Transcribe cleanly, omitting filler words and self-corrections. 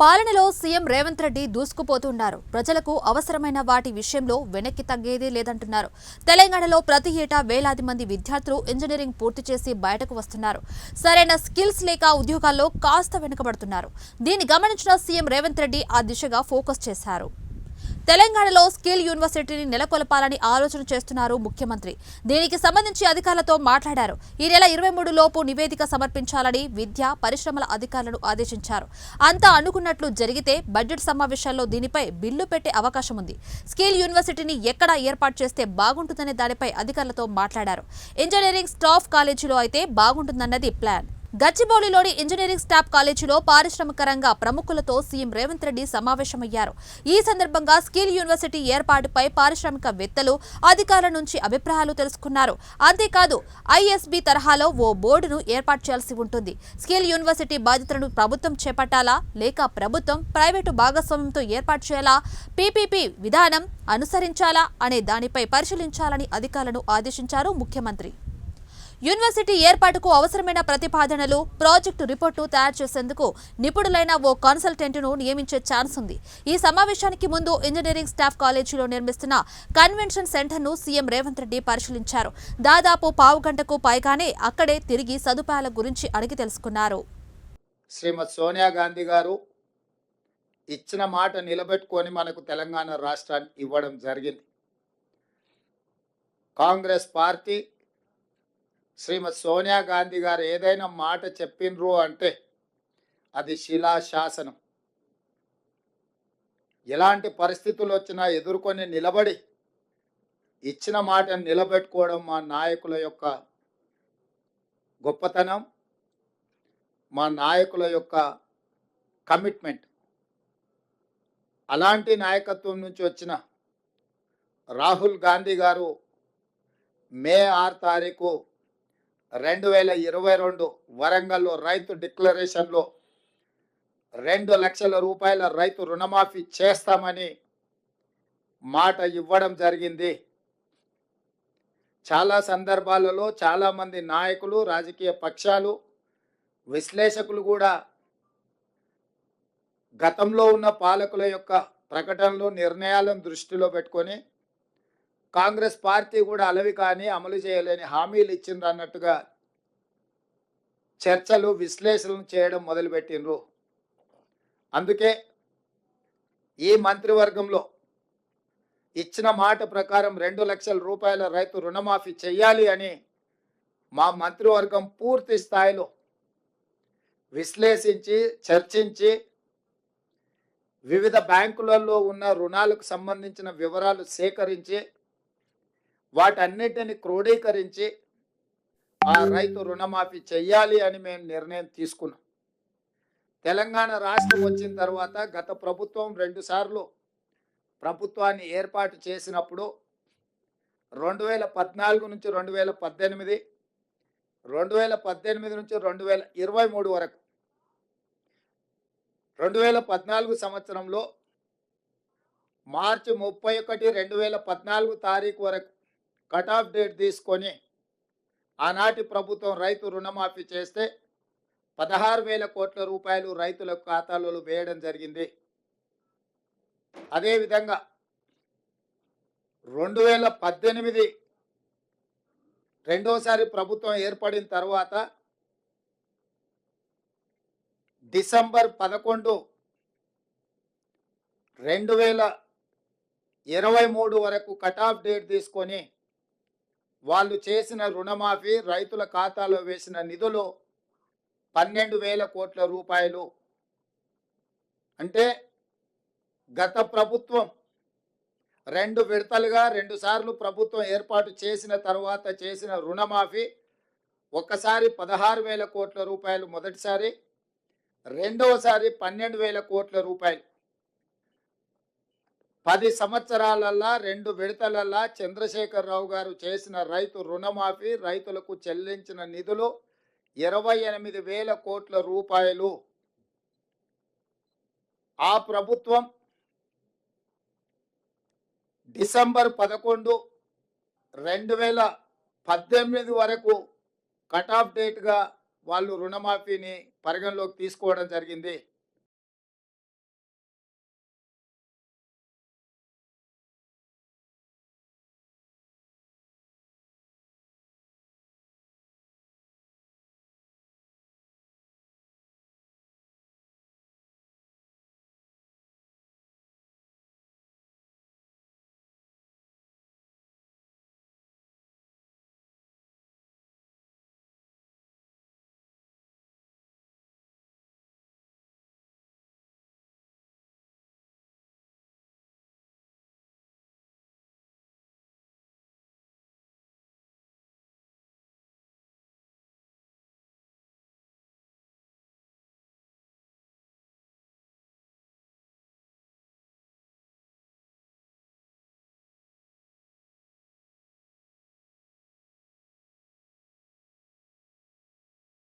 పాలనలో సీఎం రేవంత్ రెడ్డి దూసుకుపోతున్నారు. ప్రజలకు అవసరమైన వాటి విషయంలో వెనక్కి తగ్గేదే లేదంటున్నారు. తెలంగాణలో ప్రతి ఏటా వేలాది మంది విద్యార్థులు ఇంజనీరింగ్ పూర్తి చేసి బయటకు వస్తున్నారు. సరైన స్కిల్స్ లేక ఉద్యోగాల్లో కాస్త వెనుకబడుతున్నారు. దీన్ని గమనించిన సీఎం రేవంత్ రెడ్డి ఆ దిశగా ఫోకస్ చేశారు. తెలంగాణలో స్కిల్ యూనివర్సిటీని నెలకొల్పాలని ఆలోచన చేస్తున్నారు ముఖ్యమంత్రి. దీనికి సంబంధించి అధికారులతో మాట్లాడారు. ఈ నెల 23 లోపు నివేదిక సమర్పించాలని విద్యా పరిశ్రమల అధికారులను ఆదేశించారు. అంతా అనుకున్నట్లు జరిగితే బడ్జెట్ సమావేశాల్లో దీనిపై బిల్లు పెట్టే అవకాశం ఉంది. స్కిల్ యూనివర్సిటీని ఎక్కడ ఏర్పాటు చేస్తే బాగుంటుందనే దానిపై అధికారులతో మాట్లాడారు. ఇంజనీరింగ్ స్టాఫ్ కాలేజీలో అయితే బాగుంటుందన్నది ప్లాన్. గచ్చిబౌలిలోని ఇంజనీరింగ్ స్టాఫ్ కాలేజీలో పారిశ్రామిక రంగ ప్రముఖులతో సీఎం రేవంత్ రెడ్డి సమావేశమయ్యారు. ఈ సందర్భంగా స్కిల్ యూనివర్సిటీ ఏర్పాటుపై పారిశ్రామికవేత్తలు, అధికారుల నుంచి అభిప్రాయాలు తెలుసుకున్నారు. అంతేకాదు ఐఎస్బీ తరహాలో ఓ బోర్డును ఏర్పాటు చేయాల్సి ఉంటుంది. స్కిల్ యూనివర్సిటీ బాధ్యతలను ప్రభుత్వం చేపట్టాలా లేక ప్రభుత్వం ప్రైవేటు భాగస్వామ్యంతో ఏర్పాటు చేయాలా, పీపీపీ విధానం అనుసరించాలా అనే దానిపై పరిశీలించాలని అధికారులను ఆదేశించారు ముఖ్యమంత్రి. యూనివర్సిటీ ఏర్పాటుకు అవసరమైన ప్రతిపాదనలు, ప్రాజెక్టు రిపోర్టు తయారు చేసేందుకు నిపుణులైన ఓ కన్సల్టెంట్ను నియమించే ఛాన్స్ ఉంది. ఈ సమావేశానికి ముందు ఇంజనీరింగ్ స్టాఫ్ కాలేజీలో నిర్మిస్తున్న కన్వెన్షన్ సెంటర్ను సీఎం రేవంత్ రెడ్డి పరిశీలించారు. దాదాపు పావుగంటకు పైగానే అక్కడే తిరిగి సదుపాయాల గురించి అడిగి తెలుసుకున్నారు. శ్రీమతి సోనియా గాంధీ గారు ఇచ్చిన మాట నిలబెట్టుకొని మనకు తెలంగాణ రాష్ట్రాన్ని ఇవ్వడం జరిగింది. కాంగ్రెస్ పార్టీ శ్రీమతి సోనియా గాంధీ గారు ఏదైనా మాట చెప్పిండ్రు అంటే అది శిలాశాసనం. ఎలాంటి పరిస్థితులు వచ్చినా ఎదుర్కొని నిలబడి ఇచ్చిన మాటను నిలబెట్టుకోవడం మా నాయకుల యొక్క గొప్పతనం, మా నాయకుల యొక్క కమిట్మెంట్. అలాంటి నాయకత్వం నుంచి వచ్చిన రాహుల్ గాంధీ గారు మే 6 తారీఖు 2022 వరంగల్లో రైతు డిక్లరేషన్లో 2 లక్షల రూపాయల రైతు రుణమాఫీ చేస్తామని మాట ఇవ్వడం జరిగింది. చాలా సందర్భాలలో చాలామంది నాయకులు, రాజకీయ పక్షాలు, విశ్లేషకులు కూడా గతంలో ఉన్న పాలకుల యొక్క ప్రకటనలు, నిర్ణయాలను దృష్టిలో పెట్టుకొని కాంగ్రెస్ పార్టీ కూడా అలవి కానీ అమలు చేయలేని హామీలు ఇచ్చిండ్రు అన్నట్టుగా చర్చలు, విశ్లేషణలు చేయడం మొదలుపెట్టిండ్రు. అందుకే ఈ మంత్రివర్గంలో ఇచ్చిన మాట ప్రకారం 2 లక్షల రూపాయల రైతు రుణమాఫీ చేయాలి అని మా మంత్రివర్గం పూర్తి స్థాయిలో విశ్లేషించి, చర్చించి వివిధ బ్యాంకులలో ఉన్న రుణాలకు సంబంధించిన వివరాలు సేకరించి వాటన్నిటిని క్రోడీకరించి ఆ రైతు రుణమాఫీ చెయ్యాలి అని మేము నిర్ణయం తీసుకున్నాం. తెలంగాణ రాష్ట్రం వచ్చిన తర్వాత గత ప్రభుత్వం 2 సార్లు ప్రభుత్వాన్ని ఏర్పాటు చేసినప్పుడు 2014 నుంచి 2018, 2018 నుంచి 2023 వరకు 2014 సంవత్సరంలో మార్చి 31, 2014 తారీఖు వరకు కట్ ఆఫ్ డేట్ తీసుకొని ఆనాటి ప్రభుత్వం రైతు రుణమాఫీ చేస్తే 16,000 కోట్ల రూపాయలు రైతుల ఖాతాలలో వేయడం జరిగింది. అదేవిధంగా 2018 రెండోసారి ప్రభుత్వం ఏర్పడిన తర్వాత డిసెంబర్ 11, 2023 వరకు కట్ ఆఫ్ డేట్ తీసుకొని వాళ్ళు చేసిన రుణమాఫీ, రైతుల ఖాతాలో వేసిన నిధులు 12,000 కోట్ల రూపాయలు. అంటే గత ప్రభుత్వం 2 విడతలుగా 2 సార్లు ప్రభుత్వం ఏర్పాటు చేసిన తర్వాత చేసిన రుణమాఫీ ఒకసారి 16,000 కోట్ల రూపాయలు మొదటిసారి, రెండవసారి 12,000 కోట్ల రూపాయలు. 10 సంవత్సరాలల్లా 2 విడతలల్లా చంద్రశేఖరరావు గారు చేసిన రైతు రుణమాఫీ, రైతులకు చెల్లించిన నిధులు 28,000 కోట్ల రూపాయలు. ఆ ప్రభుత్వం డిసెంబర్ 11, 2018 వరకు కట్ ఆఫ్ డేట్గా వాళ్ళు రుణమాఫీని పరిగణలోకి తీసుకోవడం జరిగింది.